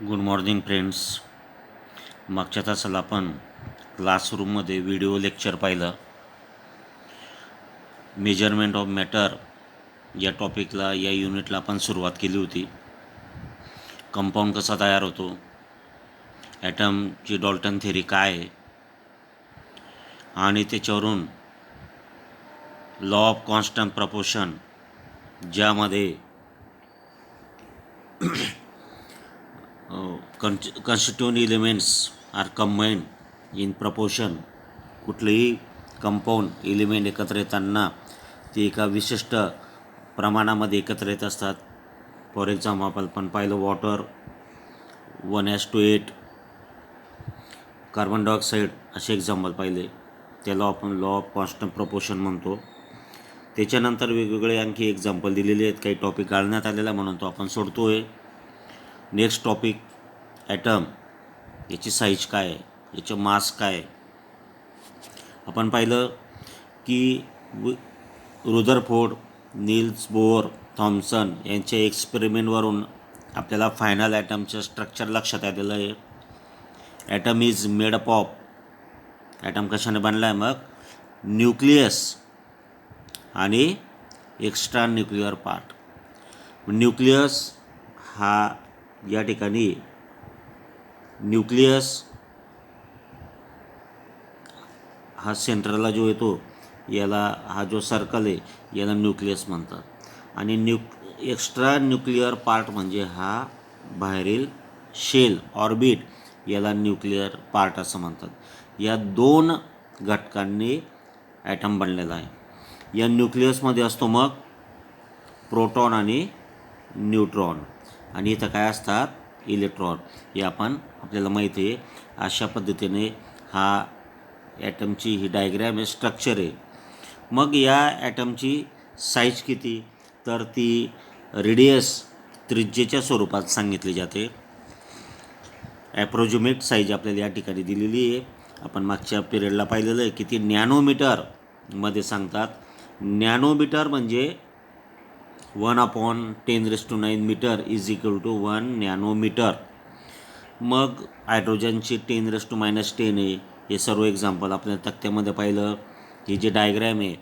Good morning friends. मागच्या तासाला आपण क्लासरूममध्ये व्हिडिओ लेक्चर पाहिलं. मेजरमेंट ऑफ मॅटर या टॉपिकला, या युनिटला आपण सुरुवात केली होती. कंपाऊंड कसा तयार होतो, ॲटमची डॉल्टन थेरी काय आहे, आणि त्याच्यावरून लॉ ऑफ कॉन्स्टंट प्रपोर्शन, ज्यामध्ये constituent elements are combined in proportion. कुठलेही कंपाऊंड एलिमेंट एकत्र येताना ते एका विशिष्ट प्रमाणामध्ये एकत्र येत असतात. फॉर एक्झाम्पल आपण पाहिलं वॉटर 1:8, कार्बन डायऑक्साईड असे एक्झाम्पल पाहिले. त्याला आपण लॉ ऑफ कॉन्स्टंट प्रपोर्शन म्हणतो. त्याच्यानंतर वेगवेगळे आणखी एक्झाम्पल दिलेले आहेत. काही टॉपिक गाळण्यात आलेला म्हणून तो आपण सोडतो आहे. नेक्स्ट टॉपिक ॲटम, याची साईज काय आहे, याचं मास काय आहे. आपण पाहिलं की रुदरफोर्ड, नील्स बोर, थॉम्सन यांच्या एक्सपेरिमेंटवरून आपल्याला फायनल ॲटमचं स्ट्रक्चर लक्षात आलेलं आहे. Atom is made up of, atom कशाने बनला आहे, मग न्यूक्लियस आणि एक्स्ट्रा न्यूक्लिअर पार्ट. न्यूक्लियस हा या ठिकाणी न्यूक्लियस हा सेंट्रलला जो येतो, याला हा जो सर्कल आहे याला न्यूक्लियस म्हणतात. आणि एक्स्ट्रा न्यूक्लिअर पार्ट म्हणजे हा बाहेरील शेल, ऑर्बिट, याला न्यूक्लिअर पार्ट असं म्हणतात. या दोन घटकांनी ॲटम बनलेला आहे. या न्यूक्लियसमध्ये असतो मग प्रोटॉन आणि न्यूट्रॉन, आणि इथं काय असतात, इलेक्ट्रॉन. हे आपल्याला माहिती आहे. अशा पद्धतीने हा ॲटमची ही डायग्रॅम आहे, स्ट्रक्चर आहे. मग या ॲटमची साईज किती, तर ती रेडियस, त्रिज्येच्या स्वरूपात सांगितली जाते. ॲप्रोक्सिमेट साईज आपल्याला या ठिकाणी दिलेली आहे. आपण मागच्या पिरियडला पाहिलेलं आहे की ती नॅनोमीटरमध्ये सांगतात. नॅनोमीटर म्हणजे 1/10⁹ metre is equal to 1 nanometre. मग हायड्रोजनची 10⁻10 आहे. हे सर्व एक्झाम्पल आपल्याला तक्त्यामध्ये पाहिलं. ही जी डायग्रॅम आहे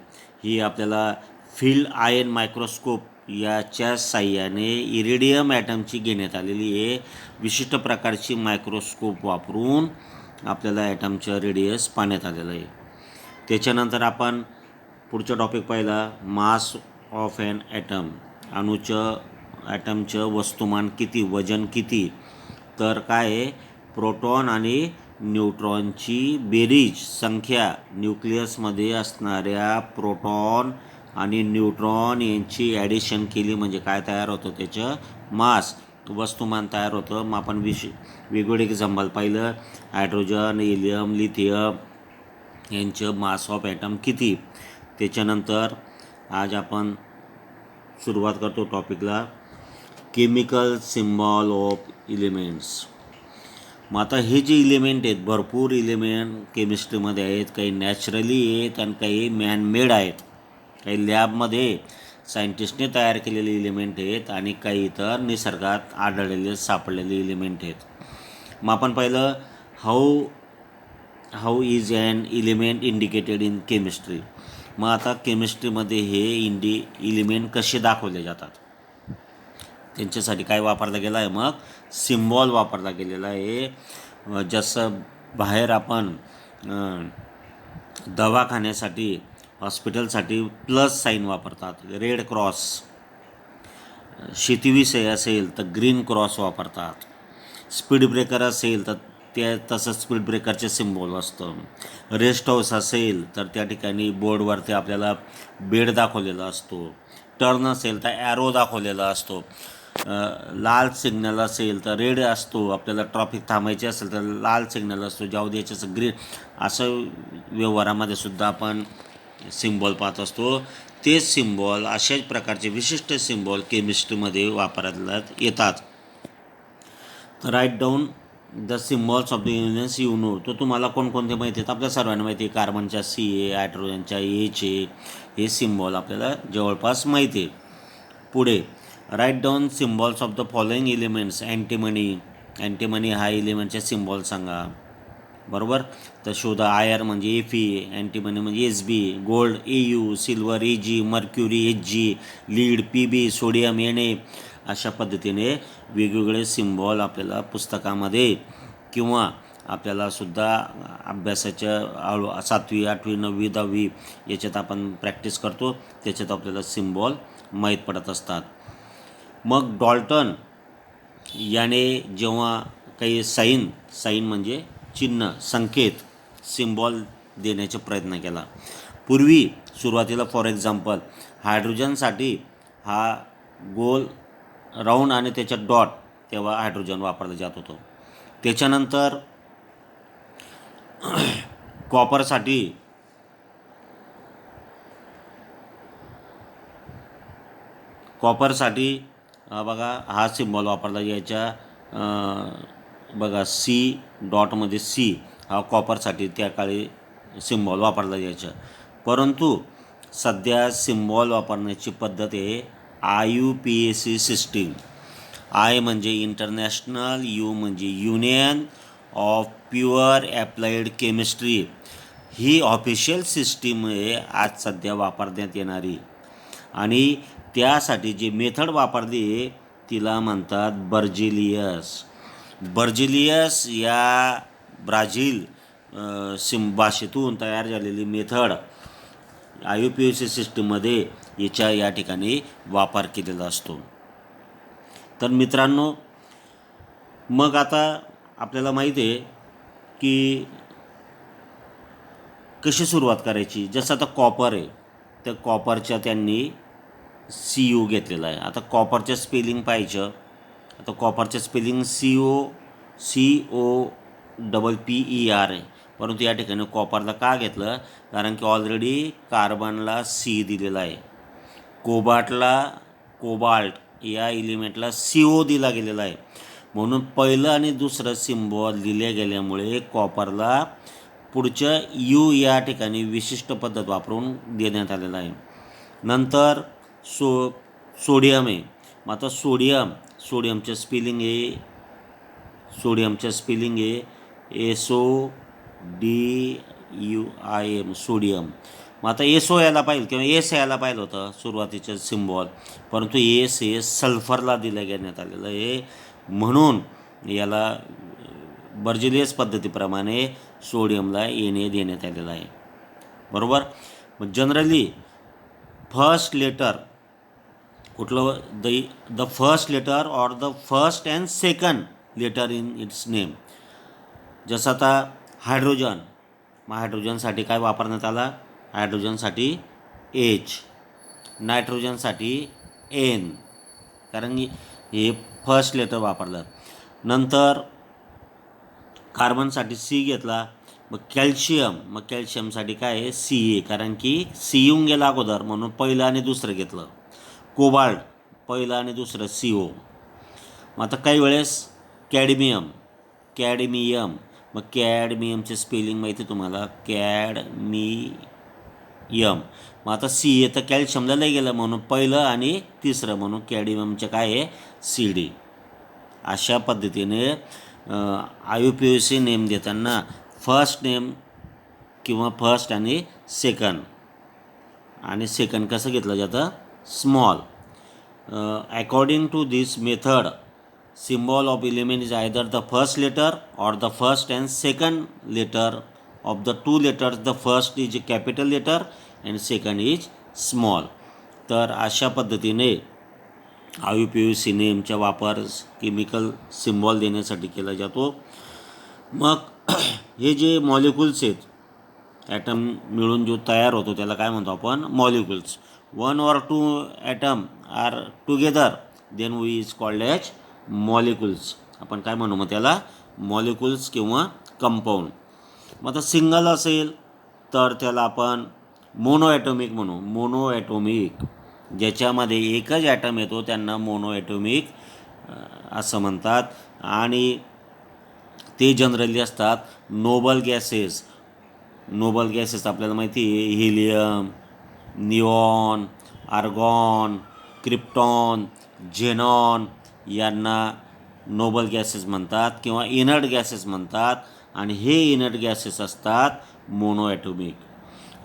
ही आपल्याला फील्ड आयन मायक्रोस्कोप याच्या साह्याने इरिडियम ॲटमची घेण्यात आलेली आहे. विशिष्ट प्रकारची मायक्रोस्कोप वापरून आपल्याला ॲटमचं रेडियस पाहण्यात आलेलं आहे. त्याच्यानंतर आपण पुढचा टॉपिक पाहिला, मास ऑफ ॲन ॲटम. ॲटमचं वस्तुमान किती, वजन किती, तर काय आहे, प्रोटॉन आणि न्यूट्रॉनची बेरीज संख्या, न्यूक्लियसमध्ये असणाऱ्या प्रोटॉन आणि न्यूट्रॉन यांची ॲडिशन केली म्हणजे काय तयार होतं, त्याचं मास, वस्तुमान तयार होतं. मग आपण वेगवेगळे एक्झाम्पल पाहिलं. हायड्रोजन, हिलियम, लिथियम यांचं मास ऑफ ॲटम किती. त्याच्यानंतर आज आपण सुरुवात करतो टॉपिकला, केमिकल सिम्बॉल ऑफ एलिमेंट्स. मग आता हे जे एलिमेंट आहेत, भरपूर एलिमेंट केमिस्ट्रीमध्ये आहेत. काही नॅचरली आहेत आणि काही मॅनमेड आहेत. काही लॅबमध्ये सायंटिस्टने तयार केलेले एलिमेंट आहेत आणि काही इतर निसर्गात आढळलेले सापडलेले एलिमेंट आहेत. मग आपण पाहिलं how is an element indicated in chemistry. मग आता केमिस्ट्रीमध्ये हे एलिमेंट कसे दाखवले जातात, त्यांच्यासाठी काय वापरला गेला आहे, मग सिम्बॉल वापरला गेलेला आहे. जसं बाहेर आपण दवाखान्यासाठी, हॉस्पिटलसाठी प्लस साईन वापरतात, रेड क्रॉस. शेतीविषयी असेल तर ग्रीन क्रॉस वापरतात. स्पीड ब्रेकर असेल तर तसं स्पीड ब्रेकरचे सिम्बॉल असतं. रेस्ट हाऊस असेल तर त्या ठिकाणी बोर्डवरती आपल्याला बेड दाखवलेला असतो. टर्न असेल तर ॲरो दाखवलेला असतो. लाल सिग्नल असेल तर रेड असतो. आपल्याला ट्रॉफिक थांबायची असेल तर लाल सिग्नल असतो. जाऊ द्यायचं ग्रीन. असं व्यवहारामध्ये सुद्धा आपण सिम्बॉल पाहत असतो. ते सिम्बॉल, अशाच प्रकारचे विशिष्ट सिम्बॉल केमिस्ट्रीमध्ये वापरण्यात येतात. तर write down the symbols of the elements you know. तो तुम्हाला कोणकोणते माहिती आहेत, आपल्या सर्वांना माहिती आहे. कार्बनच्या सी आहे, हायड्रोजनच्या एच आहे. हे सिम्बॉल आपल्याला जवळपास माहिती आहे. पुढे write down symbols of the following elements, antimony, antimony हा एलिमेंटचा सिम्बॉल सांगा. बरोबर. तर शोधा. आयर म्हणजे Fe, अँटीमनी म्हणजे Sb, gold Au, silver Ag, mercury Hg, lead Pb, sodium Na. अशा पद्धतीने वेगवेगळे सिम्बॉल आपल्याला पुस्तकामध्ये किंवा आपल्याला सुद्धा अभ्यासाच्या 7वी 8वी 9वी 10वी याच्यात आपण प्रॅक्टिस करतो, त्याच्यात आपल्याला सिम्बॉल माहीत पडत असतात. मग डॉल्टन याने जेव्हा काही साईन म्हणजे चिन्ह, संकेत, सिम्बॉल देण्याचा प्रयत्न केला. पूर्वी सुरुवातीला फॉर एक्झाम्पल हायड्रोजनसाठी हा गोल राऊंड आणि त्याच्यात डॉट, तेव्हा हायड्रोजन वापरलं जात होतं. त्याच्यानंतर कॉपरसाठी बघा हा सिम्बॉल वापरला जायचा. बघा सी डॉटमध्ये सी हा कॉपरसाठी त्या काळी सिम्बॉल वापरला जायचा. परंतु सध्या सिम्बॉल वापरण्याची पद्धत आहे IUPAC सिस्टीम. आय म्हणजे इंटरनॅशनल, यू म्हणजे union of pure applied chemistry. He official system आहे आज सध्या वापरण्यात येणारी. आणि त्यासाठी जी मेथड वापरली तिला म्हणतात बर्जिलियस या ब्राझील भाषेतून तयार झालेली मेथड IUPAC सिस्टीममध्ये या ठिकाणी वापर केलेला असतो. तर मित्रांनो, मग आता आपल्याला माहिती आहे की कशी सुरुवात करायची. जसं आता कॉपर आहे, त्या कॉपरच्या त्यांनी Cu घेतलेला आहे. आता कॉपरचं स्पेलिंग पाहिजे. आता कॉपरचं स्पेलिंग COPPER आहे. परंतु या ठिकाणी कॉपरला का घेतलं? कारण की ऑलरेडी कार्बनला C दिलेला आहे, कोबाल्ट या एलिमेंटला CO दिला गेलेला आहे. म्हणून पहिलं आणि दुसरं सिम्बॉल दिले गेल्यामुळे कॉपरला पुढच्या U या ठिकाणी विशिष्ट पद्धत वापरून देण्यात आलेलं आहे. नंतर सोडियम आहे. मग आता सोडियमचं स्पेलिंग आहे SODIUM सोडियम. मग आता SO यायला पाहिजे किंवा S यायला पाहिलं होतं सुरुवातीचं सिम्बॉल, परंतु S हे सल्फरला दिलं घेण्यात आलेलं आहे. म्हणून याला बर्जिलियस पद्धतीप्रमाणे सोडियमला Na देण्यात आलेलं आहे. बरोबर. मग जनरली फर्स्ट लेटर कुठलं, the first letter or the first and second letter in its name. जसं आता हायड्रोजन, मग हायड्रोजनसाठी काय वापरण्यात आला? हायड्रोजनसाठी H, नायट्रोजनसाठी N, कारण हे फर्स्ट लेटर वापरलं. नंतर कार्बनसाठी C घेतला. मग कॅल्शियमसाठी काय आहे? Ca, कारण की C येऊन गेला अगोदर म्हणून पहिलं आणि दुसरं घेतलं. कोबाल्ट पहिलं आणि दुसरं CO. मग आता काही वेळेस कॅडमियम. मग कॅडमियमचे स्पेलिंग माहिती तुम्हाला, कॅडमियम. मग आता C तर कॅल्शियमला लय गेलं म्हणून पहिलं आणि तिसरं म्हणून कॅडमियमचं काय आहे? CD. अशा पद्धतीने IUPAC नेम देताना फर्स्ट नेम किंवा फर्स्ट आणि सेकंड कसं घेतलं जातं? Small. According to this method symbol of element is either the first letter or the first and second letter of the two letters. The first is a capital letter and second is small. तर अशा पद्धतीने IUPAC नेमचा वापर chemical symbol देण्यासाठी केला जातो. मग हे जे मॉलिक्युल्स आहेत, ॲटम मिळून जो तयार होतो त्याला काय म्हणतो आपण? Molecules. 1 or 2 atom are together then we is called as molecules. आपण काय म्हणू मग त्याला? मॉलिक्युल्स किंवा कंपाऊंड. मग आता सिंगल असेल तर त्याला आपण मोनोॲटॉमिक म्हणू. ज्याच्यामध्ये एकच ॲटम येतो त्यांना मोनोॲटॉमिक असं म्हणतात. आणि ते जनरली असतात नोबल गॅसेस आपल्याला माहिती आहे, helium, neon, argon, krypton, xenon यांना नोबल गॅसेस म्हणतात किंवा इनर्ट गॅसेस म्हणतात. आणि हे इनर्ट गॅसेस असतात मोनो ॲटोमिक.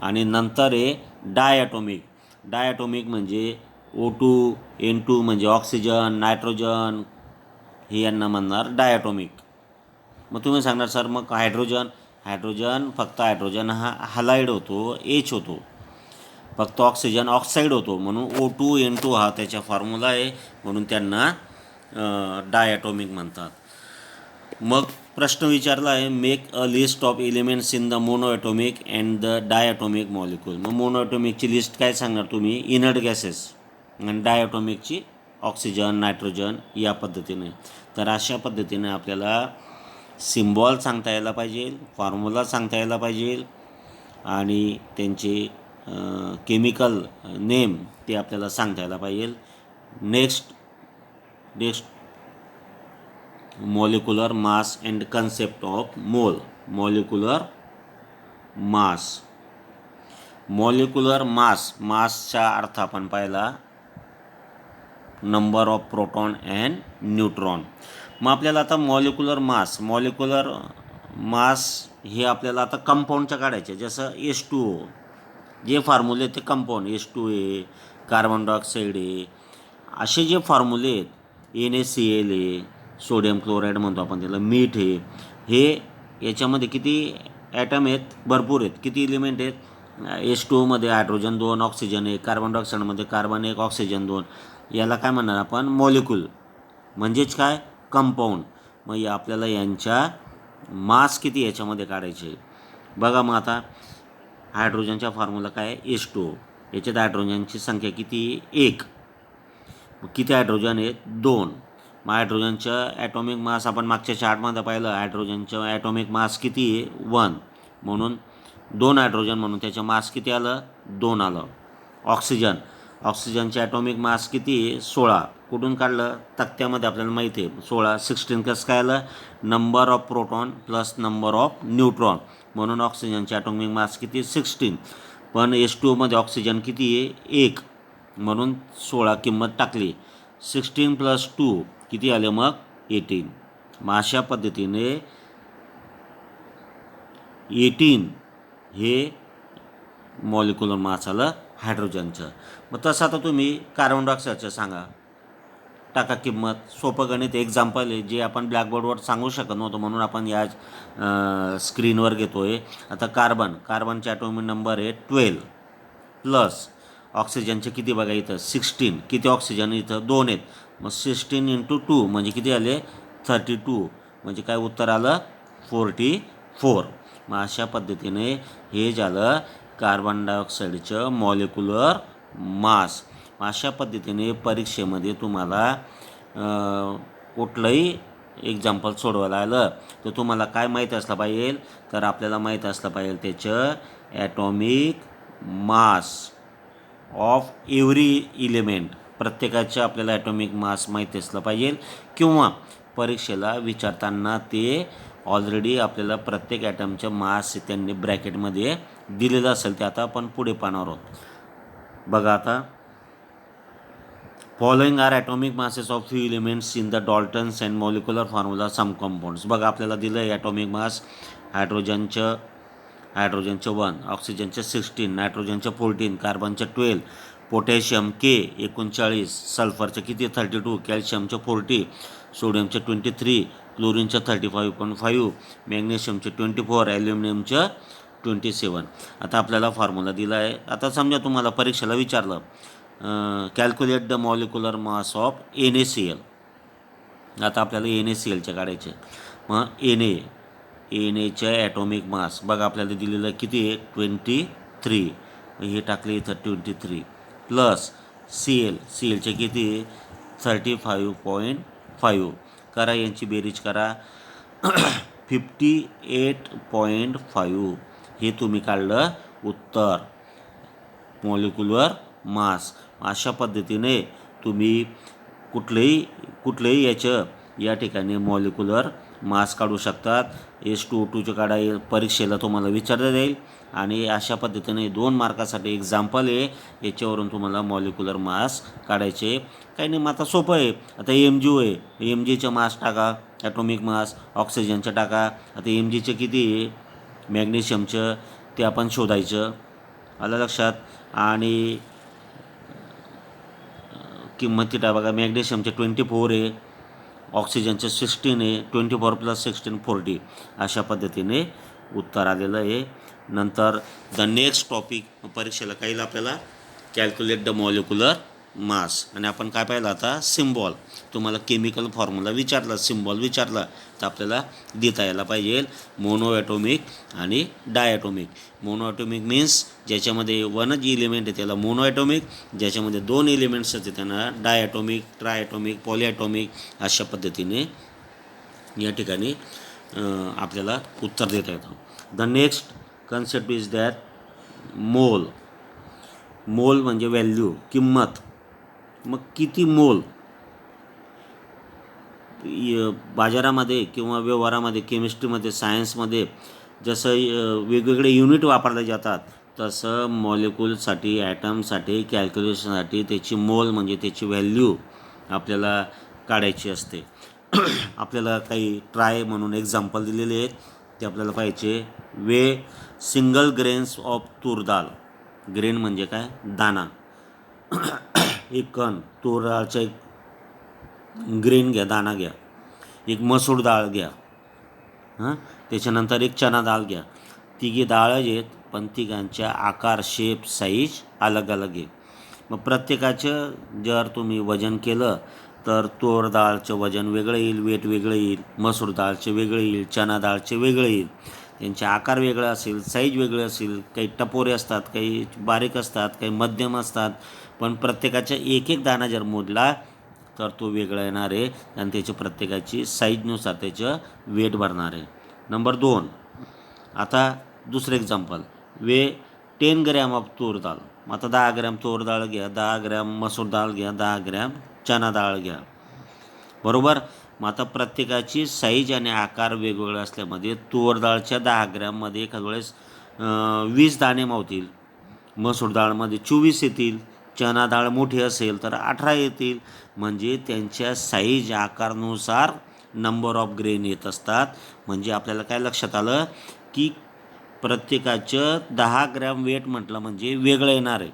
आणि नंतर आहे डायॲटोमिक. डायॲटोमिक म्हणजे O2 N2 म्हणजे ऑक्सिजन, नायट्रोजन, हे यांना म्हणणार डायॲटोमिक. मग तुम्ही सांगणार सर मग हायड्रोजन फक्त हायड्रोजन हा हलाईड होतो, H होतो. फक्त ऑक्सिजन ऑक्साईड होतो, म्हणून O2 N2 हा त्याचा फॉर्म्युला आहे, म्हणून त्यांना डायॲटोमिक म्हणतात. मग प्रश्न विचारला आहे, make a list of elements in the monoatomic and the diatomic molecule. मग मोनोॲटोमिकची लिस्ट काय सांगणार तुम्ही? Inert gases. आणि डायॲटोमिकची ऑक्सिजन, नायट्रोजन या पद्धतीने. तर अशा पद्धतीने आपल्याला सिम्बॉल सांगता यायला पाहिजे, फॉर्म्युला सांगता यायला पाहिजे आणि त्यांचे केमिकल नेम ते आपल्याला सांगता यायला पाहिजे. Next molecular mass and concept of mole. Molecular मासचा अर्थ आपण पाहिला number of proton and neutron. मग आपल्याला आता मॉलिक्युलर मास हे आपल्याला आता कंपाऊंडच्या काढायचे. जसं H2O, जे फॉर्म्युले ते कंपाऊंड H2A, कार्बन डायऑक्साईड आहे, असे जे फॉर्म्युले आहेत, NaCl आहे, सोडियम क्लोराईड म्हणतो आपण त्याला, मीठ आहे, हे याच्यामध्ये किती ॲटम आहेत? भरपूर आहेत. किती एलिमेंट आहेत? H2Oमध्ये हायड्रोजन 2, ऑक्सिजन 1, कार्बन डायऑक्साईडमध्ये कार्बन 1, ऑक्सिजन 2. याला काय म्हणणार आपण? मॉलिक्यूल. म्हणजेच काय? कंपाऊंड. मग आपल्याला यांच्या मास किती याच्यामध्ये काढायचे बघा. मग आता हायड्रोजनचा फॉर्म्युला काय आहे? H2O. याच्यात हायड्रोजनची संख्या किती? 1. मग किती हायड्रोजन आहेत? 2. मग हायड्रोजनचं ॲटॉमिक मास आपण मागच्या चार्टमध्ये पाहिलं. हायड्रोजनचं ॲटॉमिक मास किती आहे? 1. म्हणून 2 हायड्रोजन, म्हणून त्याचं मास किती आलं? 2 आलं. ऑक्सिजनचे ॲटॉमिक मास किती आहे? 16. कुठून काढलं? तक्त्यामध्ये आपल्याला माहिती आहे 16. 16 कसं काय आलं? Number of proton plus number of neutron, म्हणून ऑक्सिजनचे ॲटॉमिक मास किती? 16. पण H2Oमध्ये ऑक्सिजन किती आहे? 1, म्हणून 16 किंमत टाकली. 16 + 2 किती आले मग? 18. मग अशा पद्धतीने 18 हे मॉलिक्युलर मास आलं हायड्रोजनचं. मग तसं आता तुम्ही कार्बन डायऑक्साईडचं सांगा, टाका किंमत. सोपं गणित एक्झाम्पल आहे, जे आपण ब्लॅकबोर्डवर सांगू शकत नव्हतं, म्हणून आपण या स्क्रीनवर घेतो आहे. आता कार्बनचे ॲटॉमिक नंबर आहे 12 प्लस ऑक्सिजनचे किती बघा इथं? 16. किती ऑक्सिजन? इथं 2 आहेत. मग 16 × 2 म्हणजे किती आले? 32. म्हणजे काय उत्तर आलं? 44. मग अशा पद्धतीने हे झालं कार्बन डायऑक्साईडचं मॉलिक्युलर मास. अशा पद्धतीने परीक्षेमध्ये तुम्हाला कुठलंही एक्झाम्पल सोडवायला आलं तर तुम्हाला काय माहीत असलं पाहिजे? तर आपल्याला माहीत असलं पाहिजे त्याचं atomic mass of every element. प्रत्येकाचं आपल्याला ॲटॉमिक मास माहिती असलं पाहिजे, किंवा परीक्षेला विचारताना ते ऑलरेडी आपल्याला प्रत्येक ॲटमचं मास त्यांनी ब्रॅकेटमध्ये दिलेलं असेल. ते आता आपण पुढे पाहणार आहोत. बघा आता, following are atomic masses of few elements in the Dalton's and molecular formula some compounds. बघा आपल्याला दिलं आहे ॲटॉमिक मास. हायड्रोजनचं 1, ऑक्सिजनचं 16, नायट्रोजनचं 14, कार्बनचं 12, पोटॅशियम K 39, सल्फरचं किती? 32, कॅल्शियमचं 40, सोडियमचं 23, क्लोरीनचं 35.5, मॅग्नेशियमचं 24, ॲल्युमिनियमचं 27. आता आपल्याला फॉर्म्युला दिला आहे. आता समजा तुम्हाला परीक्षेला विचारलं calculate the molecular mass of NaCl. आता आपल्याला NaClचे काढायचे. मग Naचं ॲटॉमिक मास बघा आपल्याला दिलेलं किती आहे? 23. हे टाकले इथं 23 प्लस Clचे किती? 35.5. करा यांची बेरीज करा. 58.5 हे तुम्ही काढलं उत्तर मॉलिक्युलर मास. अशा पद्धतीने तुम्ही कुठलंही याचं या ठिकाणी मॉलिक्युलर मास काढू शकतात. H2O2चे काढा परीक्षेला तुम्हाला विचारलं जाईल आणि अशा पद्धतीने 2 मार्कासाठी एक्झाम्पल आहे, याच्यावरून तुम्हाला मॉलिक्युलर मास काढायचे. काही नाही, मग आता सोपं आहे. आता MgO आहे, Mgचं मास टाका, ॲटॉमिक मास. ऑक्सिजनचं टाका. आता Mgचं किती आहे, मॅग्नेशियमचं ते आपण शोधायचं. आलं लक्षात. आणि किंमत किती बघा, मॅग्नेशियमचे 24 आहे, ऑक्सिजनचे 16 आहे. 24 + 16 40. अशा पद्धतीने उत्तर आलेलं आहे. नंतर द नेक्स्ट टॉपिक परीक्षेला काही आपल्याला कॅल्क्युलेट द मॉलिक्युलर मास. आणि आपण काय पाहिलं आता, सिम्बॉल. तुम्हाला केमिकल फॉर्म्युला विचारला, सिम्बॉल विचारला, तर आपल्याला देता यायला पाहिजे मोनो ॲटॉमिक आणि डायॲटॉमिक. मोनो ॲटॉमिक मीन्स ज्याच्यामध्ये वनच इलिमेंट आहे त्याला मोनो ॲटॉमिक, ज्याच्यामध्ये 2 एलिमेंट्स आहेत त्यांना डायॲटॉमिक, ट्रायॲटॉमिक, पॉलिॲटॉमिक. अशा पद्धतीने या ठिकाणी आपल्याला उत्तर देता येतं. The next concept is that मोल. मोल म्हणजे व्हॅल्यू, किंमत. मग किती मोल बाजारामध्ये किंवा व्यवहारामध्ये, केमिस्ट्रीमध्ये, सायन्समध्ये जसं वेगवेगळे युनिट वापरले जातात, तसं मॉलिक्यूलसाठी, ॲटमसाठी, कॅल्क्युलेशनसाठी त्याची मोल म्हणजे त्याची व्हॅल्यू आपल्याला काढायची असते. आपल्याला काही ट्राय म्हणून एक्झाम्पल दिलेले आहेत, ते आपल्याला पाहिजे. सिंगल ग्रेन्स ऑफ तूर दाल. ग्रेन म्हणजे काय, दाना. एक कण तूर डाळचा एक ग्रेन घ्या, दाना घ्या. एक मसूर डाळ घ्या, त्याच्यानंतर एक चना डाळ घ्या. तिघी डाळ आहेत, पण तिघांच्या आकार, शेप, साईज अलग अलग आहे. मग प्रत्येकाचं जर तुम्ही वजन केलं तर तूर डाळचं वजन वेगळं येईल, वेट वेगळं येईल. मसूर डाळचे वेगळं येईल, चना डाळचे वेगळं येईल. त्यांचे आकार वेगळा असेल, साईज वेगळे असेल. काही टपोरे असतात, काही बारीक असतात, काही मध्यम असतात. पण प्रत्येकाचा एक एक दाणा जर मोजला तर तो वेगळा येणार आहे आणि त्याची प्रत्येकाची साईजनुसार त्याचं वेट भरणार आहे. नंबर 2. आता दुसरं एक्झाम्पल. 10 ग्रॅम ऑफ तूर डाळ. मग आता 10 ग्रॅम तूर डाळ घ्या, 10 ग्रॅम मसूर डाळ घ्या, 10 ग्रॅम चना डाळ घ्या, बरोबर. मग आता प्रत्येकाची साईज आणि आकार वेगवेगळे असल्यामध्ये तूर डाळच्या 10 ग्रॅममध्ये एखाद्या वेळेस 20 दाणे मावतील, मसूर डाळमध्ये 24 येतील, चना डाळ मोठी असेल तर 18 येतील. म्हणजे त्यांच्या साईज आकारनुसार नंबर ऑफ ग्रेन येत असतात. म्हणजे आपल्याला काय लक्षात आलं की प्रत्येकाचं 10 ग्रॅम वेट म्हटलं म्हणजे वेगळं येणार आहे.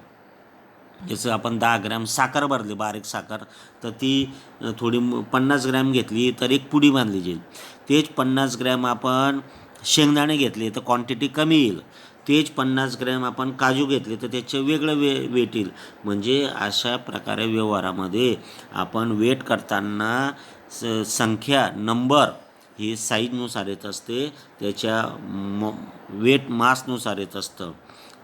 जसं आपण 10 ग्रॅम साखर भरली, बारीक साखर, तर ती थोडी 50 ग्रॅम घेतली तर एक पुडी बांधली जाईल. तेच 50 ग्रॅम आपण शेंगदाणे घेतले तर क्वांटिटी कमी येईल. तेच 50 ग्रॅम आपण काजू घेतले तर त्याचं वेगळं वेट येईल. म्हणजे अशा प्रकारे व्यवहारामध्ये आपण वेट करताना संख्या, नंबर ही साईजनुसार येत असते, त्याच्या वेट मासनुसार येत असतं.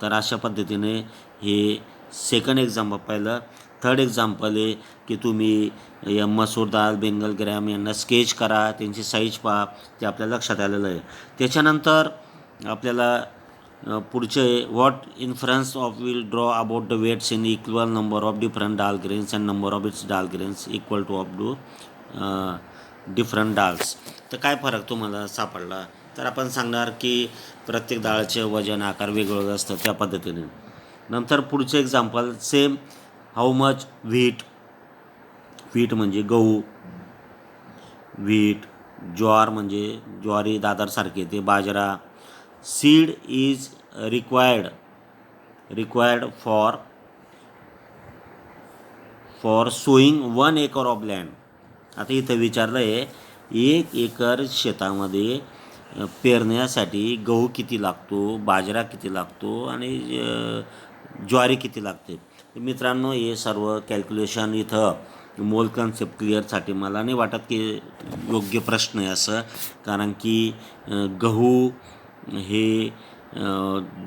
तर अशा पद्धतीने हे सेकंड एक्झाम्पल पाहिलं. थर्ड एक्झाम्पल आहे की तुम्ही या मसूर डाळ, बेंगल ग्रॅम यांना स्केच करा, त्यांची साईज पहा, ते आपल्या लक्षात आलेलं आहे. त्याच्यानंतर आपल्याला पुढचे what inference of will draw about the weights in equal number of different dal grains and number of its dal grains equal to of do different dals. तर काय फरक तुम्हाला सापडला, तर आपण सांगणार की प्रत्येक डाळचे वजन, आकार वेगवेगळं असतं त्या पद्धतीने. नंतर पुढचे example. Same how much wheat. Wheat म्हणजे गहू, व्हीट. ज्वार म्हणजे ज्वारी, दादरसारखे ते बाजरा. Seed is required for sowing 1 acre of land. आता इथं विचारलं आहे 1 एकर शेतामध्ये पेरण्यासाठी गहू किती लागतो, बाजरा किती लागतो आणि ज्वारी किती लागते. मित्रांनो, हे सर्व कॅल्क्युलेशन इथं मोल कन्सेप्ट क्लिअरसाठी मला नाही वाटत की योग्य प्रश्न आहे असं. कारण की गहू हे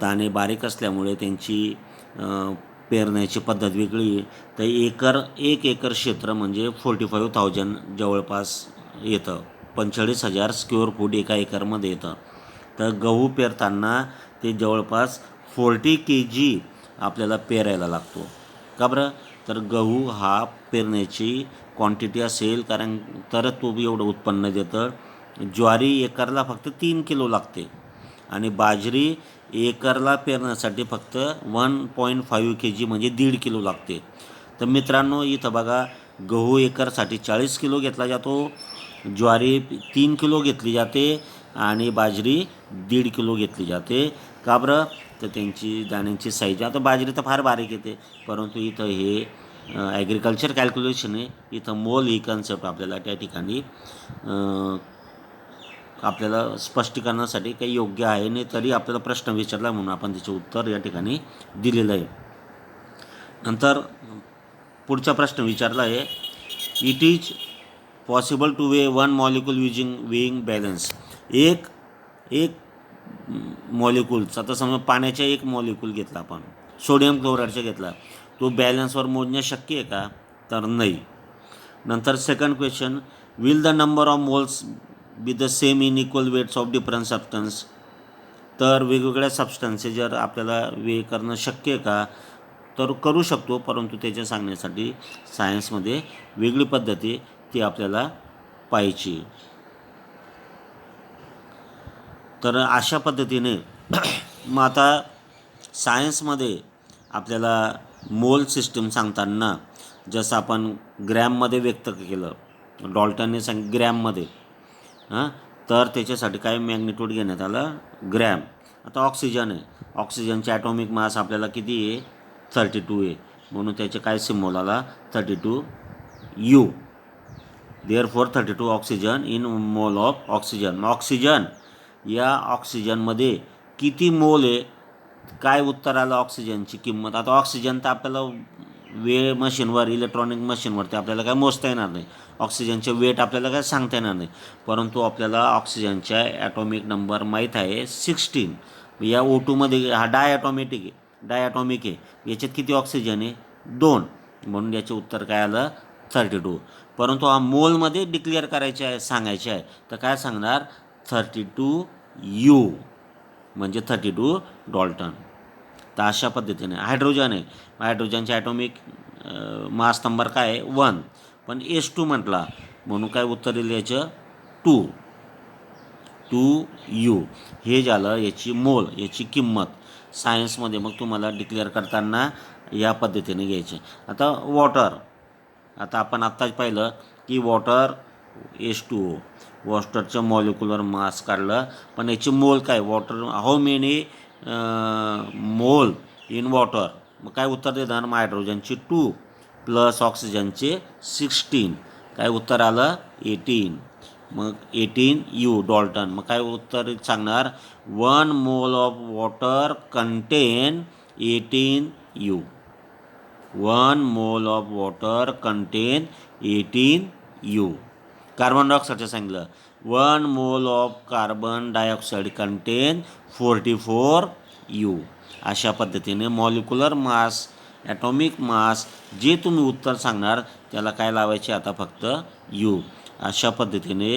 दाणे बारीक असल्यामुळे त्यांची पेरण्याची पद्धत वेगळी आहे. तर 1 एकर क्षेत्र म्हणजे 45,000 जवळपास येतं. 45,000 स्क्वेअर फूट एका एकरमध्ये येतं. तर गहू पेरताना ते जवळपास 40 kg आपल्याला पेरायला लागतो. का बरं, तर गहू हा पेरण्याची क्वांटिटी असेल, कारण तरच तो एवढं उत्पन्न देतं. ज्वारी एकरला फक्त 3 किलो लागते आणि बाजरी एकरला पेरण्यासाठी फक्त 1.5 kg म्हणजे 1.5 किलो लागते. तर मित्रांनो, इथं बघा, गहू एकरसाठी 40 किलो घेतला जातो, ज्वारी 3 किलो घेतली जाते आणि बाजरी 1.5 किलो घेतली जाते. का बरं? तर त्यांची दाण्यांची साईज, आता बाजरी तर फार बारीक येते, परंतु इथं हे ॲग्रिकल्चर कॅल्क्युलेशन आहे. इथं मोल ही कन्सेप्ट आपल्याला त्या ठिकाणी आपल्याला स्पष्टीकरणासाठी काही योग्य आहे नाही, तरी आपल्याला प्रश्न विचारला म्हणून आपण त्याचे उत्तर या ठिकाणी दिलेलं आहे. नंतर पुढचा प्रश्न विचारला आहे, it is possible two way one molecule using weighing balance. एक मॉलिक्यूलचा, आता समजा पाण्याचा एक मॉलिक्यूल घेतला आपण, सोडियम क्लोराईडचा घेतला, तो बॅलन्सवर मोजणे शक्य आहे का? तर नाही. नंतर second question, will the number of moles be the same in equal weights of different substance. तर वेगवेगळ्या सबस्टन्सेस जर आपल्याला वे करणं शक्य आहे का? तर करू शकतो, परंतु त्याच्या सांगण्यासाठी सायन्समध्ये वेगळी पद्धती ती आपल्याला पाहिजे. तर अशा पद्धतीने मग आता सायन्समध्ये आपल्याला मोल सिस्टीम सांगताना जसं आपण ग्रॅममध्ये व्यक्त केलं, डॉल्टनने ग्रॅममध्ये, तर त्याच्यासाठी काय मॅग्निट्यूड घेण्यात आलं? ग्रॅम. आता ऑक्सिजन आहे, ऑक्सिजनचे ॲटॉमिक मास आपल्याला किती आहे? 32 आहे, म्हणून त्याचे काय सिम्बॉल आला? 32U. Therefore 32 oxygen in mole of oxygen. Oxygen, या ऑक्सिजनमध्ये किती मोल आहे? काय उत्तर आलं? ऑक्सिजनची किंमत. आता ऑक्सिजन तर आपल्याला वेळ मशीनवर, इलेक्ट्रॉनिक मशीनवरती आपल्याला काय मोजता येणार नाही, ऑक्सिजनचे वेट आपल्याला काय सांगता येणार नाही, परंतु आपल्याला ऑक्सिजनच्या ॲटॉमिक नंबर माहीत आहे 16. या O2मध्ये हा डायॲटॉमिक आहे, याच्यात किती ऑक्सिजन आहे? 2, म्हणून याचे उत्तर काय आलं? 32. परंतु हा मोलमध्ये डिक्लेअर करायचे आहे, सांगायचे आहे, तर काय सांगणार? 32U म्हणजे 32 डॉल्टन. तर अशा पद्धतीने हायड्रोजन आहे, हायड्रोजनचे ॲटॉमिक मास नंबर काय आहे? 1, पण H2 म्हटला म्हणून काय उत्तर येईल याचं? 2U. हे झालं याची मोल, याची किंमत. सायन्समध्ये मग तुम्हाला डिक्लेअर करताना या पद्धतीने घ्यायचे. आता वॉटर, आता आपण आत्ताच पाहिलं की वॉटर H2O, वॉटरचं मॉलिक्युलर मास काढलं, पण याची मोल काय? वॉटर, हाऊ मेनी मोल इन वॉटर. मग काय उत्तर देणार? मग हायड्रोजनची 2 प्लस ऑक्सिजनचे 16, काय उत्तर आलं? 18. मग 18U डॉल्टन. मग काय उत्तर सांगणार? 1 mole of water contain 18U. 1 mole of water contain 18U. Carbon डायऑक्साईडचं सांगितलं, 1 mole of carbon dioxide content 44U. अशा पद्धतीने मॉलिक्युलर मास, ॲटॉमिक मास, जे तुम्ही उत्तर सांगणार त्याला काय लावायचे? आता फक्त U. अशा पद्धतीने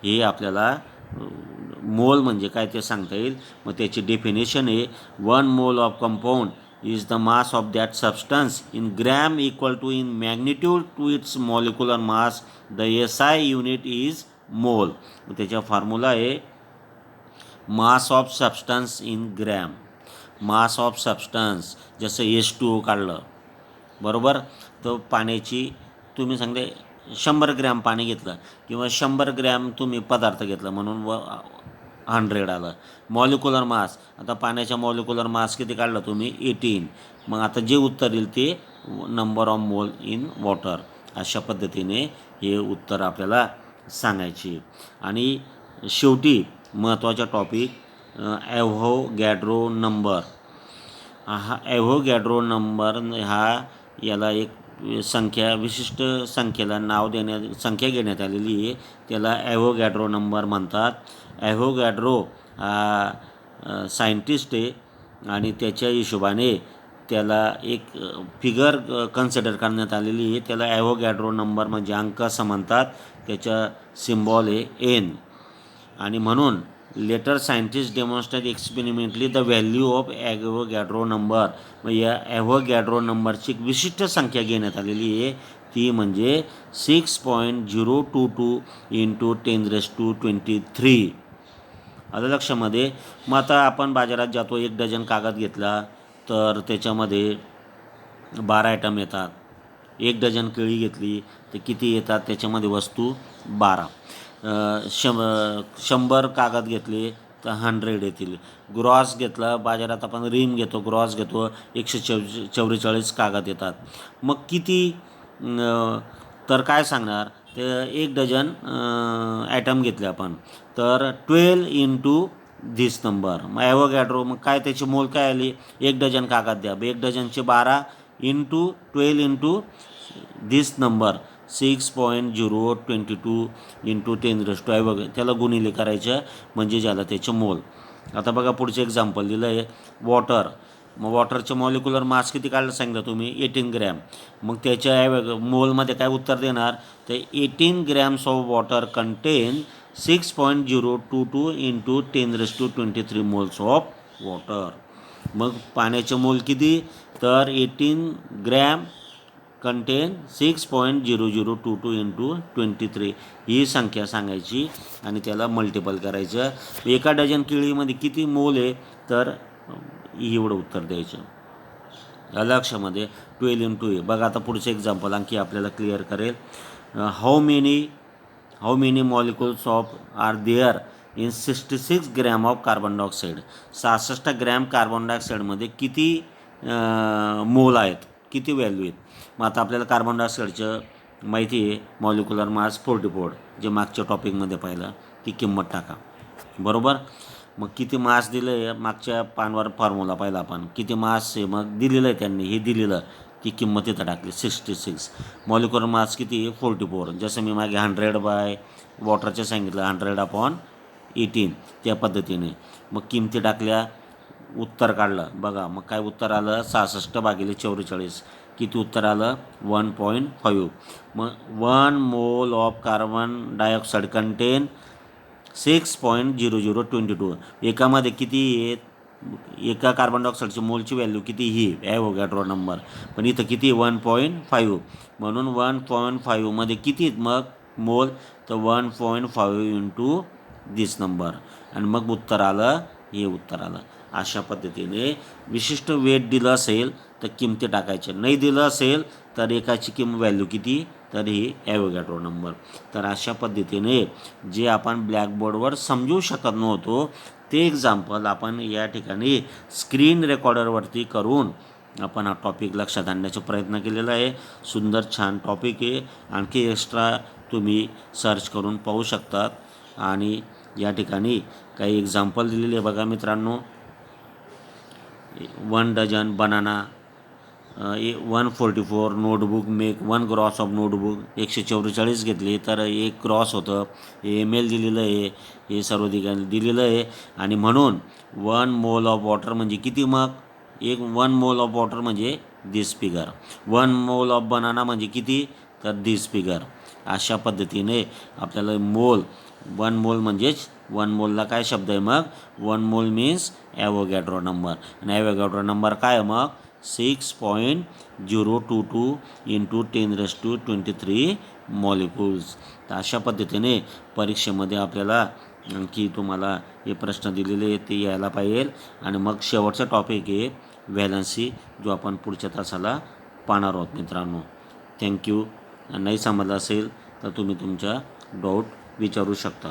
हे आपल्याला मोल म्हणजे काय ते सांगता येईल. मग त्याची डेफिनेशन आहे, 1 mole of compound is the mass of that substance in gram equal to in magnitude to its molecular mass. The SI unit is mole. त्याचा फॉर्म्युला आहे mass of substance in gram. Mass of substance, जसं H2O काढलं, बरोबर, तर पाण्याची तुम्ही सांगते 100 gram पाणी घेतलं किंवा 100 ग्रॅम तुम्ही पदार्थ घेतला म्हणून 100 आलं. मॉलिक्युलर मास, आता पाण्याचा मॉलिक्युलर मास किती काढला तुम्ही? 18. मग आता जे उत्तर येईल ते number of mole in water. अशा पद्धतीने हे उत्तर आपल्याला सांगायचे. आणि शेवटी महत्त्वाचा टॉपिक ॲव्होगॅड्रो नंबर. हा ॲव्होगॅड्रो नंबर हा याला एक संख्या, विशिष्ट संख्येला संख्या घेण्यात आलेली आहे, त्याला ॲव्होगॅड्रो नंबर म्हणतात. ॲव्होगॅड्रो हा सायंटिस्ट आहे आणि त्याच्या हिशोबाने त्याला एक फिगर कन्सिडर करण्यात आलेली आहे, त्याला ॲव्होगॅड्रो नंबर म्हणजे अंक असं म्हणतात. त्याचा सिम्बॉल आहे N. आणि म्हणून later scientist demonstrate experimentally the value of Avogadro number. मग या ॲव्होगॅड्रो नंबरची एक विशिष्ट संख्या घेण्यात आलेली आहे, ती म्हणजे 6.022 इंटू 10⁻23. आलं लक्षामध्ये. मग आता आपण बाजारात जातो, 1 डझन कागद घेतला तर त्याच्यामध्ये 12 आयटम येतात. 1 डझन केळी घेतली तर किती येतात त्याच्यामध्ये वस्तू? 12. 100 कागद घेतले तर 100 येतील. ग्रॉस घेतला बाजारात, आपण रिम घेतो, ग्रॉस घेतो, 144 कागद येतात. मग किती तर काय सांगणार? ते 1 डझन ॲटम घेतले आपण तर 12 इंटू धिस नंबर. मग ॲव्होगॅड्रो, मग काय त्याची मोल काय आली? 1 डझन कागद द्या, 1 डझनचे 12 into 12 into this number 6.022 into 10⁻, बघा त्याला गुणिले करायचं म्हणजे झालं त्याचं मोल. आता बघा पुढचं एक्झाम्पल दिलं आहे वॉटर. मग वॉटरचं मॉलिक्युलर मास किती काढलं सांगितलं तुम्ही? 18 ग्रॅम. मग त्याच्या मोलमध्ये काय उत्तर देणार? तर 18 grams of water content 6.022 into 10⁻23 moles of water. मग पाण्याचे मोल किती? तर 18 ग्रॅम कंटेन 6.0022 इंटू 23 ही संख्या सांगायची आणि त्याला मल्टिपल करायचं. एका डझन केळीमध्ये किती मोल आहे? तर एवढं उत्तर द्यायचं. लक्षामध्ये 12 इंटू ए. बघा आता पुढचं एक्झाम्पल आणखी आपल्याला क्लिअर करेल. How many molecules of are there in 66 gram of carbon dioxide. 66 gram carbon डायऑक्साईडमध्ये किती मोल आहेत, किती व्हॅल्यू आहेत? मग आता आपल्याला कार्बन डायऑक्साईडचं माहिती आहे मॉलिक्युलर मास 44, जे मागच्या टॉपिकमध्ये पाहिलं, ती किंमत टाका. बरोबर. मग किती मास दिलं आहे? मागच्या पानवर फॉर्म्युला पाहिला आपण, किती मास आहे मग दिलेलं आहे त्यांनी, हे दिलेलं, ती किंमत इथं टाकली 66. मॉलिक्युलर मास किती? 44. जसं मी मागे 100 बाय वॉटरचं सांगितलं, 100/18 त्या पद्धतीने. मग किमती टाकल्या, उत्तर काढलं. बघा मग काय उत्तर आलं? 66/44. किती उत्तर आलं? 1.5. मग 1 mole of carbon dioxide content 6.0022. एकामध्ये किती आहेत? एका कार्बन डायऑक्साईडची मोलची व्हॅल्यू किती? ही ॲव्होगॅड्रो नंबर. पण इथं किती? 1.5. म्हणून 1.5 मध्ये किती आहेत मग मोल? तर 1.5 इंटू धिस नंबर. आणि मग उत्तर आलं, हे उत्तर आलं. अशा पद्धतीने विशिष्ट वेट दिलं असेल तर किमती टाकायचे, नाही दिलं असेल तर एकाची व्हॅल्यू किती? तर ही ॲव्होगॅड्रो नंबर. तर अशा पद्धतीने जे आपण ब्लॅकबोर्डवर समजू शकत नव्हतो ते एक्झाम्पल आपण या ठिकाणी स्क्रीन रेकॉर्डरवरती करून आपण हा टॉपिक लक्षात आणण्याचा प्रयत्न केलेला आहे. सुंदर छान टॉपिक आहे. आणखी एक्स्ट्रा तुम्ही सर्च करून पाहू शकतात. आणि या ठिकाणी काही एक्झाम्पल दिलेले आहे बघा मित्रांनो. 1 dozen banana, 144 notebook make 1 gross of notebook. 144 घेतले तर 1 ग्रॉस होतं. हे ml दिलेलं आहे, हे सर्व ठिकाणी दिलेलं आहे. आणि म्हणून 1 मोल ऑफ वॉटर म्हणजे किती? मग 1 मोल ऑफ वॉटर म्हणजे this figure. 1 mole of banana म्हणजे किती? तर धिस फिगर. अशा पद्धतीने आपल्याला मोल, 1 मोल म्हणजेच 1 मोलला काय शब्द आहे मग? 1 मोल मीन्स ॲव्होगॅड्रो नंबर. आणि ॲव्होगॅड्रो नंबर काय आहे मग? 6.022 इंटू 10⁻23 मॉलिक्युल्स. तर अशा पद्धतीने परीक्षेमध्ये आपल्याला आणखी तुम्हाला हे प्रश्न दिलेले आहेत ते यायला पाहिजे. आणि मग शेवटचा टॉपिक आहे व्हॅलन्सी, जो आपण पुढच्या तासाला पाहणार आहोत मित्रांनो. थँक्यू. नाही समजलं असेल तर तुम्ही तुमचा डाऊट विचारू शकता.